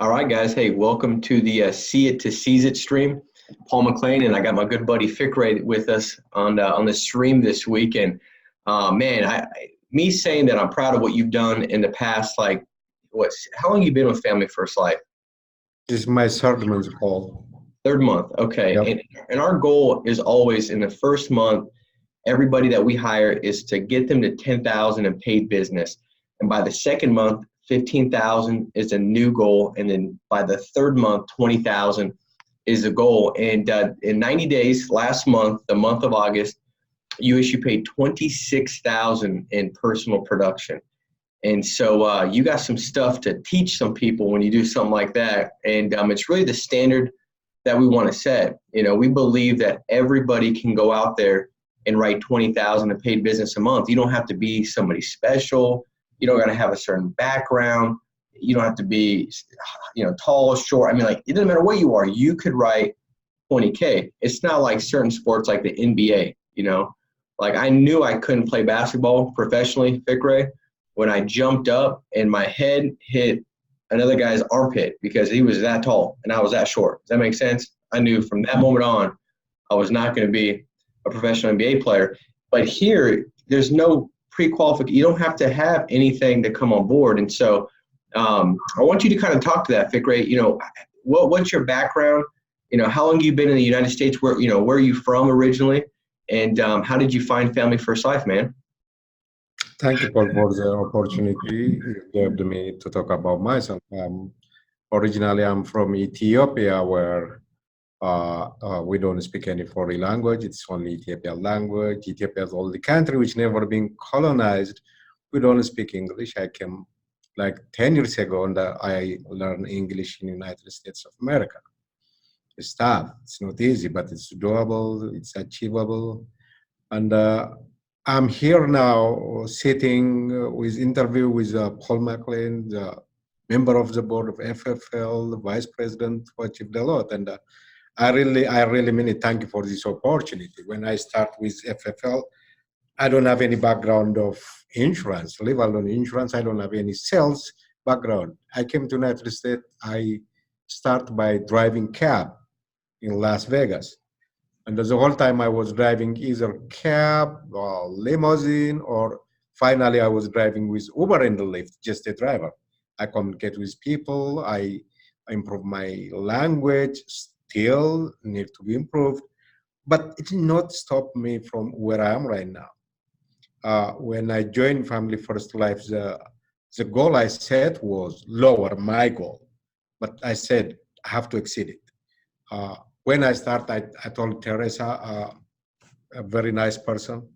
All right, guys. Hey, welcome to the See It to Seize It stream. Paul McClain, and I got my good buddy Fikre with us on the stream this week. And man, me saying that I'm proud of what you've done in the past, like, how long you been with Family First Life? This is my third month, Paul. Third month, okay. Yep. And our goal is always in the first month, everybody that we hire is to get them to 10,000 in paid business. And by the second month, 15,000 is a new goal. And then by the third month, 20,000 is the goal. And in 90 days, last month, the month of August, you paid 26,000 in personal production. And so you got some stuff to teach some people when you do something like that. And it's really the standard that we want to set. You know, we believe that everybody can go out there and write 20,000 in paid business a month. You don't have to be somebody special. You don't got to have a certain background. You don't have to be, tall, short. I mean, like, it doesn't matter what you are. You could write 20K. It's not like certain sports like the NBA, Like, I knew I couldn't play basketball professionally, Fikre, when I jumped up and my head hit another guy's armpit because he was that tall and I was that short. Does that make sense? I knew from that moment on I was not going to be a professional NBA player. But here, there's no pre-qualification. You don't have to have anything to come on board. And so I want you to kind of talk to that, Fikre. What's your background? How long have you been in the United States? Where are you from originally? And how did you find Family First Life, man? Thank you, Paul, for the opportunity you gave me to talk about myself. Originally, I'm from Ethiopia, where we don't speak any foreign language. It's only Ethiopian language. Ethiopia is the only country which never been colonized. We don't speak English. I came like 10 years ago, and I learned English in the United States of America. It's tough. It's not easy, but it's doable. It's achievable. And I'm here now sitting with interview with Paul McClain, the member of the board of FFL, the vice president for Chief Deloitte. And I really mean it. Thank you for this opportunity. When I start with FFL, I don't have any background of insurance, leave alone insurance. I don't have any sales background. I came to United States. I start by driving cab in Las Vegas. And the whole time I was driving either cab or limousine, or finally I was driving with Uber and Lyft, just a driver. I communicate with people. I improve my language, still need to be improved, but it did not stop me from where I am right now. When I joined Family First Life, the goal I set was lower, my goal, but I said I have to exceed it. When I started, I told Teresa, a very nice person,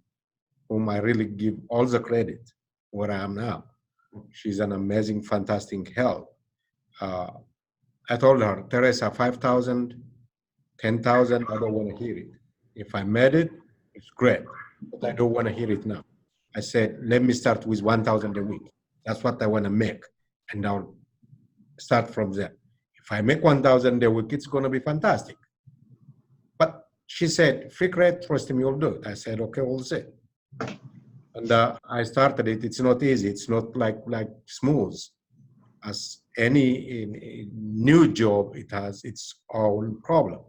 whom I really give all the credit where I am now. She's an amazing, fantastic help. I told her, Teresa, 5,000, 10,000, I don't want to hear it. If I made it, it's great, but I don't want to hear it now. I said, let me start with 1,000 a week. That's what I want to make, and I'll start from there. If I make 1,000 a week, it's going to be fantastic. But she said, Fikre, trust me, you'll do it. I said, okay, we'll see. And I started it. It's not easy. It's not like smooth. As any new job, it has its own problem.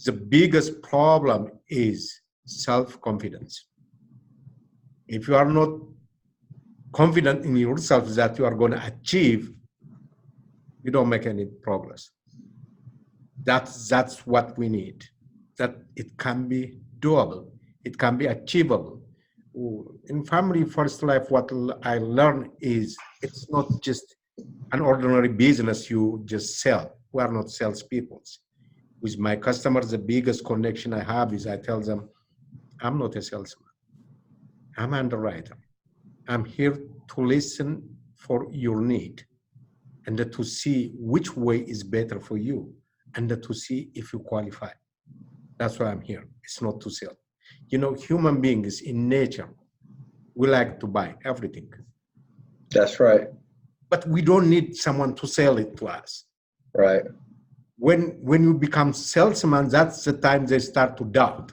The biggest problem is self-confidence. If you are not confident in yourself that you are going to achieve, you don't make any progress. That's what we need. That it can be doable. It can be achievable. In Family First Life, what I learned is it's not just an ordinary business you just sell. We are not salespeople. With my customers, the biggest connection I have is I tell them, I'm not a salesman. I'm an underwriter. I'm here to listen for your need and to see which way is better for you and to see if you qualify. That's why I'm here. It's not to sell. Human beings in nature, we like to buy everything. That's right. But we don't need someone to sell it to us. Right. When you become salesman, that's the time they start to doubt.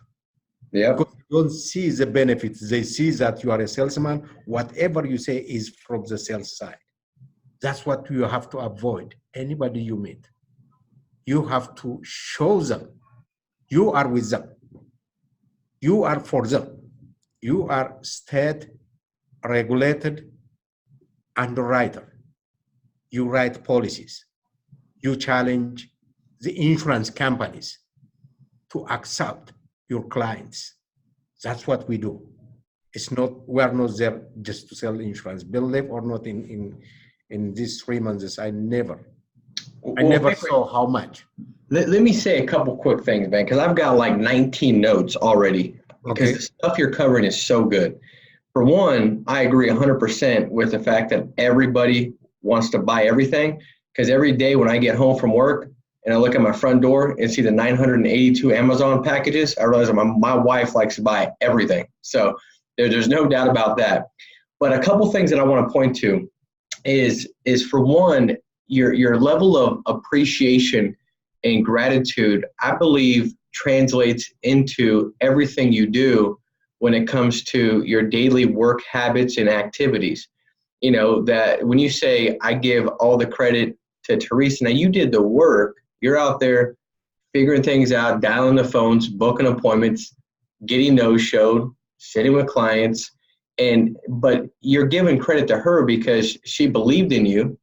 Yeah. Because they don't see the benefits. They see that you are a salesman. Whatever you say is from the sales side. That's what you have to avoid. Anybody you meet, you have to show them you are with them. You are for them. You are state regulated underwriter. You write policies. You challenge the insurance companies to accept your clients. That's what we do. It's not, we are not there just to sell insurance. Believe or not, in these 3 months, I never saw how much. Let me say a couple quick things, man, because I've got like 19 notes already, because the stuff you're covering is so good. For one, I agree 100% with the fact that everybody wants to buy everything, because every day when I get home from work and I look at my front door and see the 982 Amazon packages, I realize that my wife likes to buy everything. So there's no doubt about that. But a couple things that I want to point to is for one, your level of appreciation and gratitude, I believe, translates into everything you do when it comes to your daily work habits and activities. You know, that when you say, I give all the credit to Teresa, now you did the work. You're out there figuring things out, dialing the phones, booking appointments, getting no-showed, sitting with clients, but you're giving credit to her because she believed in you,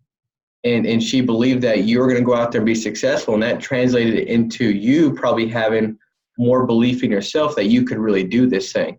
and she believed that you were going to go out there and be successful, and that translated into you probably having more belief in yourself that you could really do this thing.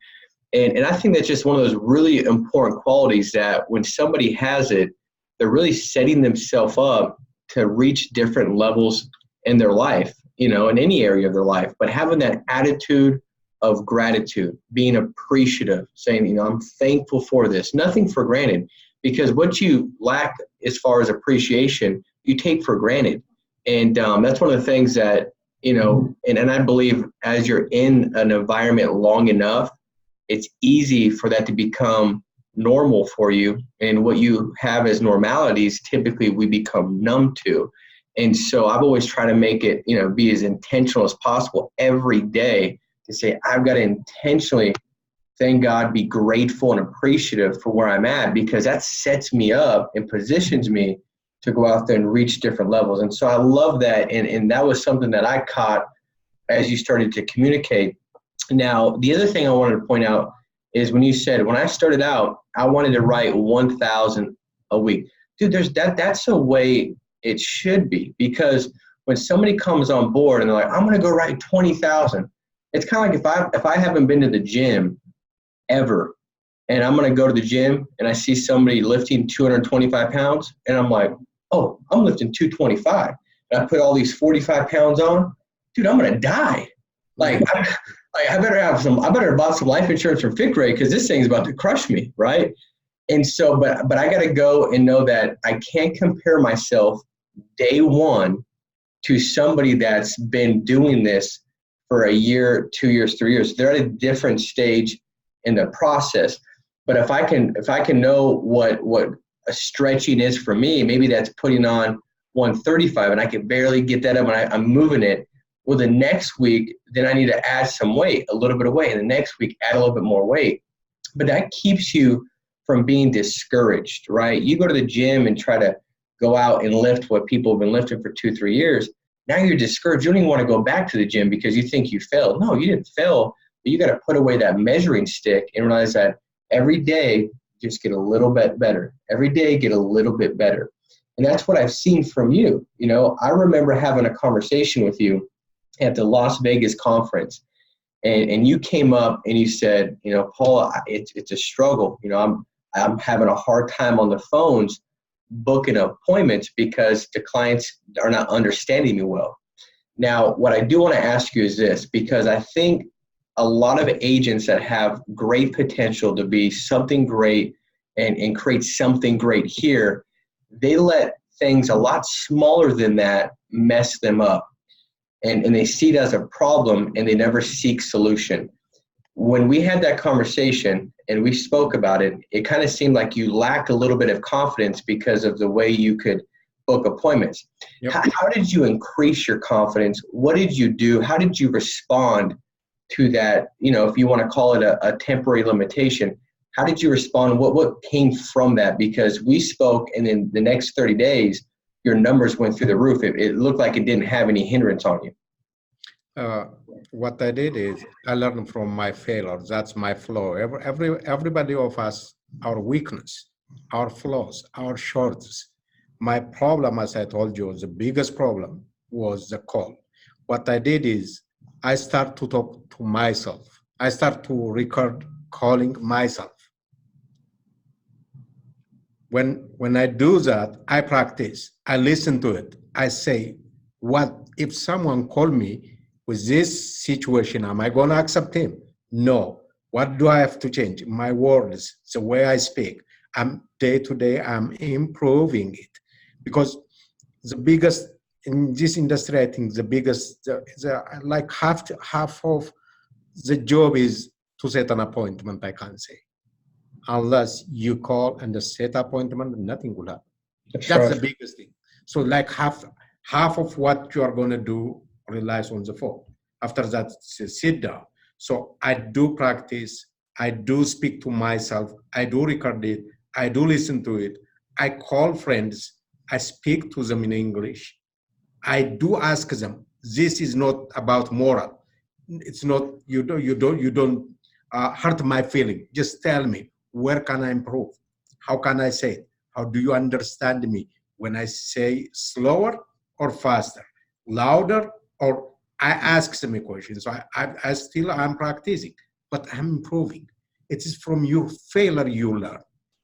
And I think that's just one of those really important qualities that when somebody has it, they're really setting themselves up to reach different levels in their life, you know, in any area of their life. But having that attitude of gratitude, being appreciative, saying, you know, I'm thankful for this, nothing for granted, because what you lack as far as appreciation, you take for granted. And that's one of the things that, you know, and I believe as you're in an environment long enough, it's easy for that to become normal for you. And what you have as normalities, typically we become numb to. And so I've always tried to make it, you know, be as intentional as possible every day to say, I've got to intentionally, thank God, be grateful and appreciative for where I'm at, because that sets me up and positions me to go out there and reach different levels. And so I love that. And that was something that I caught as you started to communicate. Now, the other thing I wanted to point out is when you said, when I started out, I wanted to write 1,000 a week. Dude, that's the way it should be, because when somebody comes on board and they're like, I'm going to go write 20,000, it's kind of like if I haven't been to the gym ever, and I'm going to go to the gym and I see somebody lifting 225 pounds, and I'm like, oh, I'm lifting 225, and I put all these 45 pounds on, dude, I'm going to die. I better have bought some life insurance from Fikre, because this thing's about to crush me, right? And so, but I got to go and know that I can't compare myself day one to somebody that's been doing this for a year, 2 years, 3 years. They're at a different stage in the process. But if I can know what a stretching is for me, maybe that's putting on 135 and I can barely get that up and I'm moving it. Well, the next week, then I need to add some weight, a little bit of weight. And the next week, add a little bit more weight. But that keeps you from being discouraged, right? You go to the gym and try to go out and lift what people have been lifting for 2-3 years. Now you're discouraged. You don't even want to go back to the gym because you think you failed. No, you didn't fail. But you got to put away that measuring stick and realize that every day, just get a little bit better. Every day, get a little bit better. And that's what I've seen from you. You know, I remember having a conversation with you at the Las Vegas conference, and you came up and you said, you know, Paul, it's a struggle. You know, I'm having a hard time on the phones booking appointments because the clients are not understanding me well. Now, what I do want to ask you is this, because I think a lot of agents that have great potential to be something great and create something great here, they let things a lot smaller than that mess them up. And they see it as a problem and they never seek solution. When we had that conversation and we spoke about it, it kind of seemed like you lacked a little bit of confidence because of the way you could book appointments. Yep. How did you increase your confidence? What did you do? How did you respond to that? You know, if you want to call it a temporary limitation, How did you respond? What came from that? Because we spoke, and then the next 30 days, your numbers went through the roof. It looked like it didn't have any hindrance on you. What I did is I learned from my failure. That's my flaw. Everybody of us, our weakness, our flaws, our shorts. My problem, as I told you, the biggest problem was the call. What I did is I start to talk to myself. I start to record calling myself. When I do that, I practice. I listen to it. I say, what if someone called me with this situation? Am I going to accept him? No. What do I have to change? My words, the way I speak. Day to day, I'm improving it. Because the biggest, in this industry, I think the biggest, like half of the job is to set an appointment, I can't say. Unless you call and set appointment, nothing will happen. That's the biggest thing. So like half of what you are going to do relies on the phone. After that, sit down. So I do practice. I do speak to myself. I do record it. I do listen to it. I call friends. I speak to them in English. I do ask them. This is not about moral. It's not, you don't hurt my feeling. Just tell me, where can I improve? How can I say it? How do you understand me when I say slower or faster, louder, or I ask them a question. So I still am practicing, but I'm improving. It is from your failure you learn.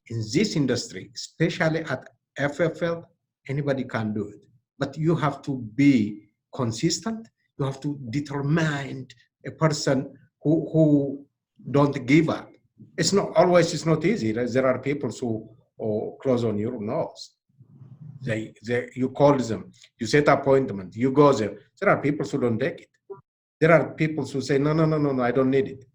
In this industry, especially at FFL, anybody can do it. But you have to be consistent. You have to determine a person who don't give up. It's not always, it's not easy. There are people who close on your nose. You call them, you set appointment, you go there. There are people who don't take it. There are people who say, no, I don't need it.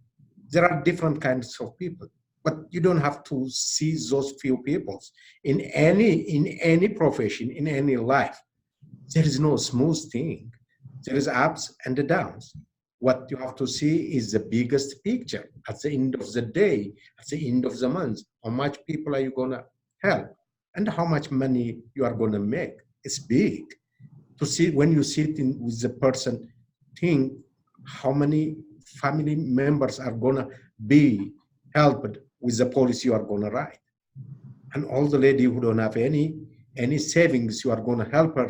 There are different kinds of people, but you don't have to see those few people in any profession, in any life. There is no smooth thing. There is ups and the downs. What you have to see is the biggest picture at the end of the day, at the end of the month. How much people are you going to help and how much money you are going to make? It's big. To see when you sit with the person, think how many family members are going to be helped with the policy you are going to write. And all the lady who don't have any savings, you are going to help her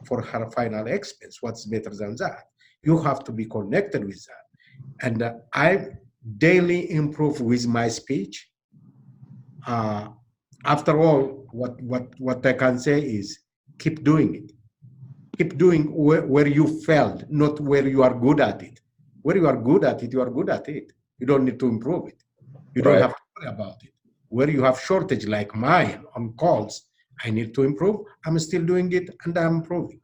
for her final expense. What's better than that? You have to be connected with that. And I daily improve with my speech. After all, what I can say is keep doing it. Keep doing where you failed, not where you are good at it. Where you are good at it, you are good at it. You don't need to improve it. You don't have to worry about it. Where you have shortage like mine on calls, I need to improve. I'm still doing it and I'm improving.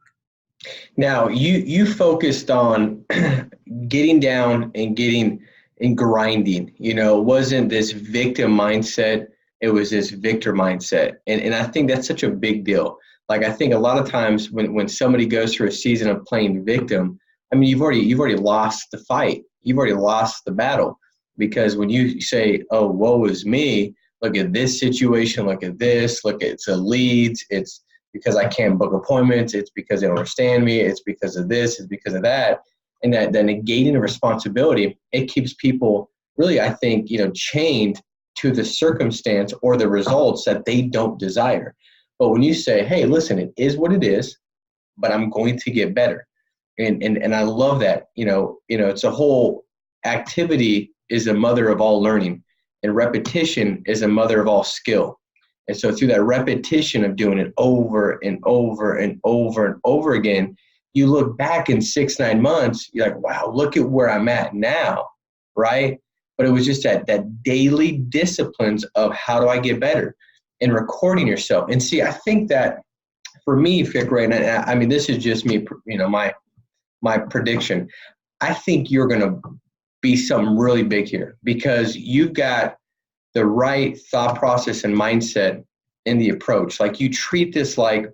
Now you focused on getting down and grinding, wasn't this victim mindset. It was this victor mindset. And I think that's such a big deal. Like, I think a lot of times when somebody goes through a season of playing victim, I mean, you've already lost the fight. You've already lost the battle, because when you say, oh, woe is me, look at this situation, look at this, look at the leads, it's because I can't book appointments, it's because they don't understand me, it's because of this, it's because of that. And that negating of responsibility, it keeps people really, I think, chained to the circumstance or the results that they don't desire. But when you say, hey, listen, it is what it is, but I'm going to get better. And I love that, it's a whole activity is a mother of all learning, and repetition is a mother of all skill. And so through that repetition of doing it over and over and over and over again, you look back in 6-9 months, you're like, wow, look at where I'm at now, right? But it was just that daily disciplines of how do I get better, and recording yourself. And see, I think that for me, Fikre, and I mean, this is just me, my prediction. I think you're going to be something really big here, because you've got the right thought process and mindset in the approach. Like, you treat this like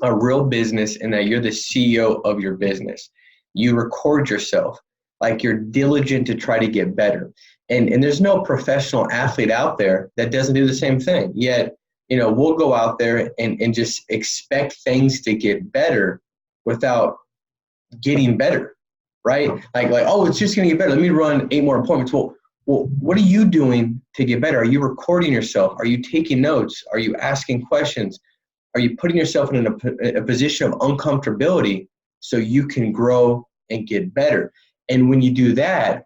a real business, and that you're the CEO of your business. You record yourself, like you're diligent to try to get better. And there's no professional athlete out there that doesn't do the same thing. Yet, we'll go out there and just expect things to get better without getting better, right? Like, oh, it's just going to get better. Let me run 8 more appointments. Well, what are you doing to get better? Are you recording yourself? Are you taking notes? Are you asking questions? Are you putting yourself in a position of uncomfortability so you can grow and get better? And when you do that,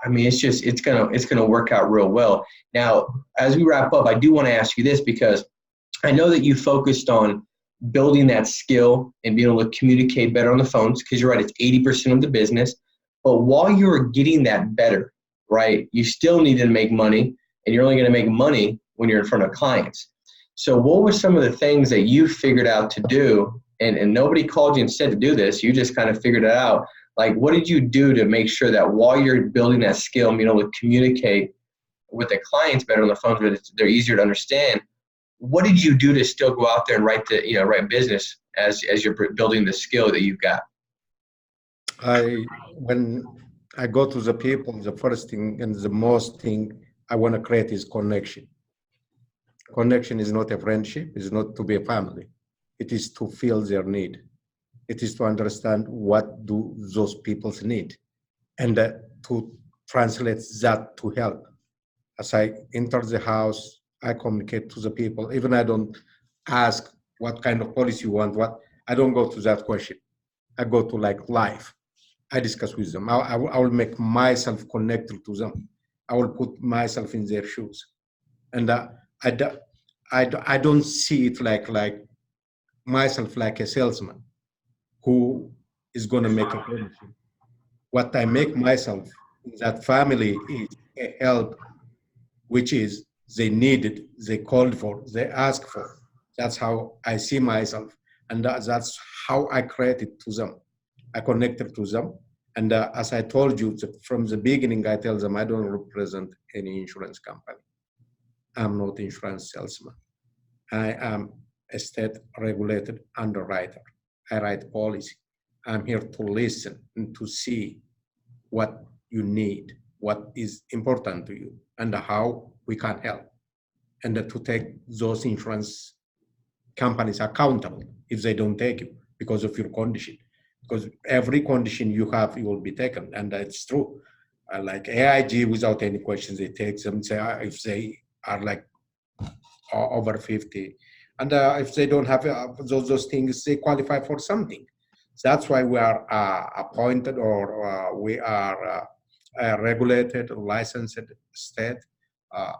I mean, it's gonna work out real well. Now, as we wrap up, I do want to ask you this, because I know that you focused on building that skill and being able to communicate better on the phones, because you're right, it's 80% of the business. But while you were getting that better, right, you still need to make money, and you're only going to make money when you're in front of clients. So what were some of the things that you figured out to do, and nobody called you and said to do this, you just kind of figured it out? Like, what did you do to make sure that while you're building that skill and being able to communicate with the clients better on the phone, so they're easier to understand, what did you do to still go out there and write business as you're building the skill that you've got? When I go to the people, the first thing and the most thing I want to create is connection. Connection is not a friendship, it's not to be a family. It is to feel their need. It is to understand what do those people need, and to translate that to help. As I enter the house, I communicate to the people. Even I don't ask what kind of policy you want. I don't go to that question. I go to like life. I discuss with them. I will make myself connected to them. I will put myself in their shoes, and I don't see it like myself like a salesman who is going to make a connection. What I make myself in that family is a help, which is they needed, they called for, they asked for. That's how I see myself, and that's how I created to them. I connected to them, and as I told you from the beginning, I tell them I don't represent any insurance company. I'm not an insurance salesman. I am a state-regulated underwriter. I write policy. I'm here to listen and to see what you need, what is important to you, and how we can help, and to take those insurance companies accountable if they don't take you because of your condition. Because every condition you have, you will be taken, and that's true. Like AIG, without any questions, they take them. Say if they are like over 50, and if they don't have those things, they qualify for something. That's why we are appointed, or we are regulated, licensed state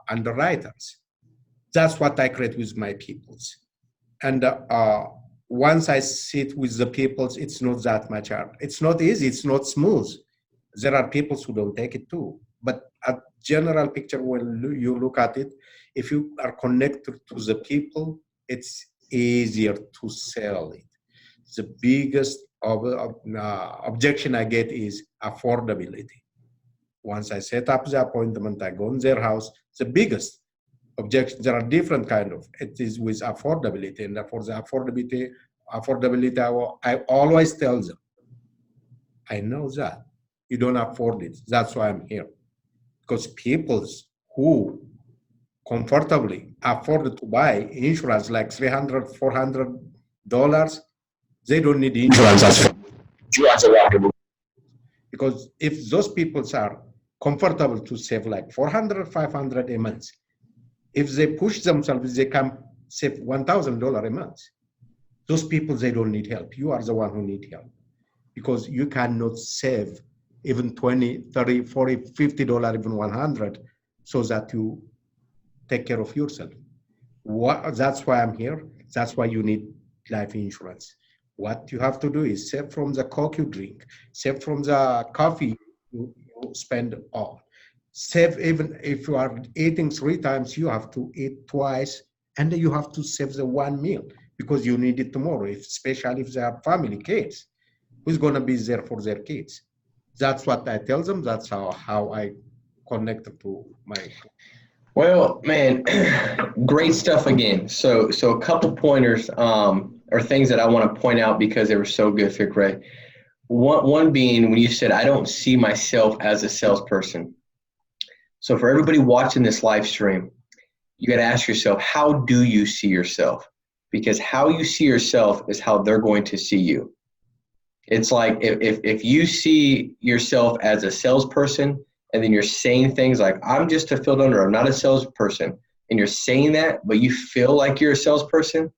underwriters. That's what I create with my peoples. And once I sit with the peoples, it's not that much hard. It's not easy, it's not smooth. There are people who don't take it too. But a general picture, when you look at it, if you are connected to the people, it's easier to sell it. The biggest objection I get is affordability. Once I set up the appointment, I go in their house, the biggest objection, there are different kind of, it is with affordability. And for the affordability, I always tell them, I know that you don't afford it. That's why I'm here. Because people who comfortably afford to buy insurance like $300, $400, they don't need insurance. Because if those people are comfortable to save like $400, $500 a month, if they push themselves, they can save $1,000 a month. Those people, they don't need help. You are the one who need help, because you cannot save even $20, $30, $40, $50, even $100, so that you take care of yourself. That's why I'm here. That's why you need life insurance. What you have to do is save from the Coke you drink, save from the coffee you spend on. Save, even if you are eating 3 times, you have to eat twice, and you have to save the one meal because you need it tomorrow, especially if they have family, kids. Who's going to be there for their kids? That's what I tell them. That's how I connect to my. Well, man, great stuff again. So a couple pointers or things that I want to point out because they were so good, Fikre. One being when you said, I don't see myself as a salesperson. So for everybody watching this live stream, you got to ask yourself, how do you see yourself? Because how you see yourself is how they're going to see you. It's like if you see yourself as a salesperson and then you're saying things like, I'm just a field owner, I'm not a salesperson, and you're saying that, but you feel like you're a salesperson,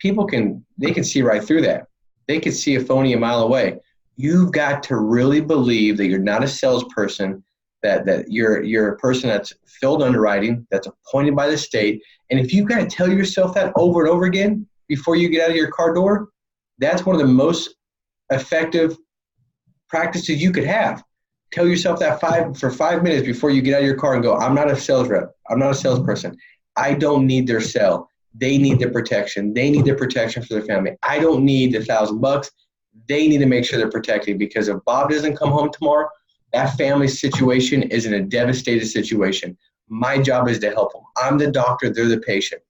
they can see right through that. They can see a phony a mile away. You've got to really believe that you're not a salesperson, that you're a person that's field underwriting, that's appointed by the state. And if you've got to tell yourself that over and over again before you get out of your car door, that's one of the most effective practices you could have. Tell yourself that for 5 minutes before you get out of your car and go, I'm not a sales rep. I'm not a salesperson. I don't need their sell. They need the protection. They need the protection for their family. I don't need the $1,000. They need to make sure they're protected, because if Bob doesn't come home tomorrow, that family situation is in a devastated situation. My job is to help them. I'm the doctor. They're the patient.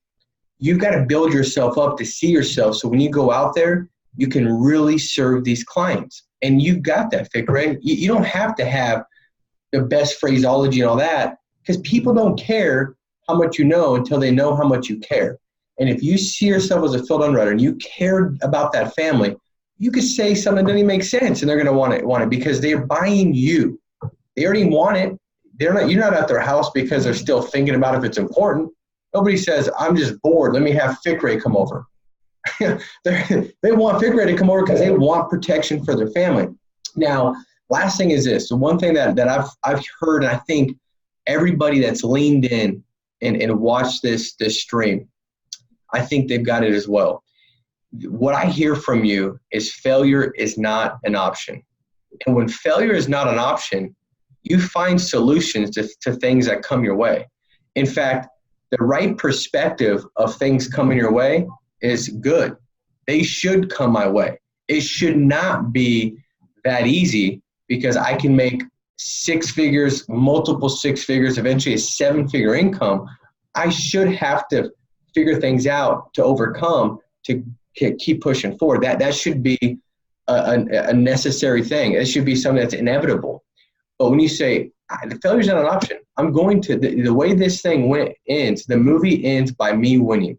You've got to build yourself up to see yourself, so when you go out there, you can really serve these clients. And you've got that, Fikre. You don't have to have the best phraseology and all that, because people don't care how much you know until they know how much you care. And if you see yourself as a field underwriter and you care about that family, you could say something that doesn't even make sense, and they're going to want it because they're buying you. They already want it. You're not at their house because they're still thinking about if it's important. Nobody says, I'm just bored, let me have Fikre come over. They want Fikre to come over because they want protection for their family. Now, last thing is this. The one thing that I've heard, and I think everybody that's leaned in and watched this stream, I think they've got it as well. What I hear from you is failure is not an option. And when failure is not an option, you find solutions to things that come your way. In fact, the right perspective of things coming your way is good. They should come my way. It should not be that easy, because I can make 6 figures, multiple 6 figures, eventually a 7-figure income. I should have to figure things out to overcome, to keep pushing forward. That should be a necessary thing. It should be something that's inevitable. But when you say, the failure's not an option, I'm going to, the way this thing ends, the movie ends by me winning.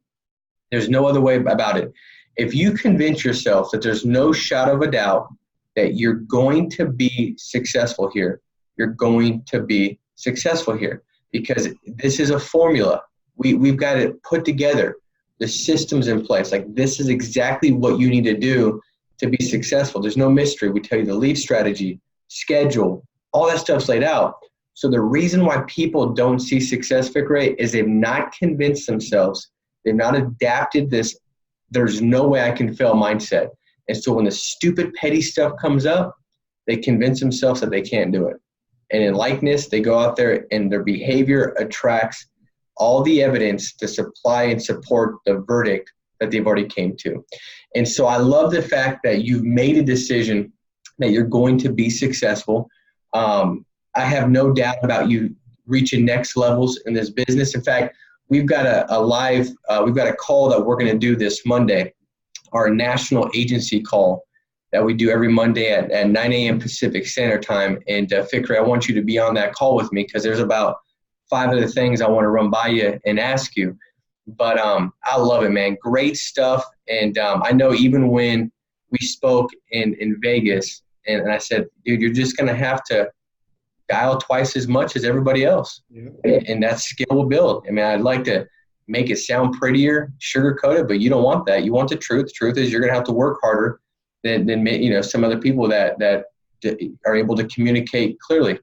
There's no other way about it. If you convince yourself that there's no shadow of a doubt that you're going to be successful here, you're going to be successful here, because this is a formula. We've got to put together the systems in place. Like, this is exactly what you need to do to be successful. There's no mystery. We tell you the lead strategy, schedule, all that stuff's laid out. So the reason why people don't see success, Fikre, is they've not convinced themselves. They've not adapted this there's no way I can fail mindset. And so when the stupid, petty stuff comes up, they convince themselves that they can't do it. And in likeness, they go out there and their behavior attracts all the evidence to supply and support the verdict that they've already came to. And so I love the fact that you've made a decision that you're going to be successful. I have no doubt about you reaching next levels in this business. In fact, we've got we've got a call that we're going to do this Monday, our national agency call that we do every Monday at 9 a.m. Pacific Standard Time. And Fikre, I want you to be on that call with me, because there's about 5 other things I want to run by you and ask you. But I love it, man. Great stuff. And I know even when we spoke in Vegas, and I said, dude, you're just going to have to dial twice as much as everybody else. Yeah. And that skill will build. I mean, I'd like to make it sound prettier, sugarcoat it, but you don't want that. You want the truth. The truth is you're going to have to work harder than some other people that are able to communicate clearly.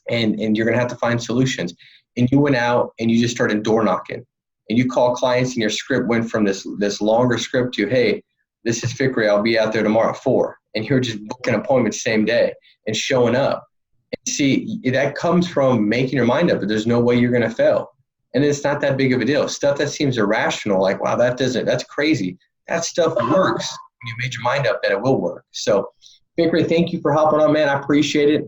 And you're going to have to find solutions. And you went out and you just started door knocking. And you call clients, and your script went from this longer script to, hey, this is Fikre, I'll be out there tomorrow at 4. And you're just booking appointments same day and showing up. And see, that comes from making your mind up that there's no way you're going to fail. And it's not that big of a deal. Stuff that seems irrational, like, wow, that's crazy. That stuff works when you made your mind up that it will work. So, Fikre, thank you for hopping on, man. I appreciate it.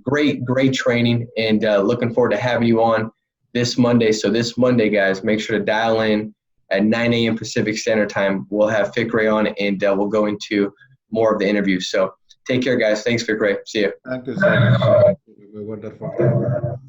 Great training, and looking forward to having you on this Monday. So this Monday, guys, make sure to dial in at 9 a.m. Pacific Standard Time. We'll have Fikre on, and we'll go into more of the interview. So take care, guys. Thanks, Fikre. See you. Thank you so much. Wonderful.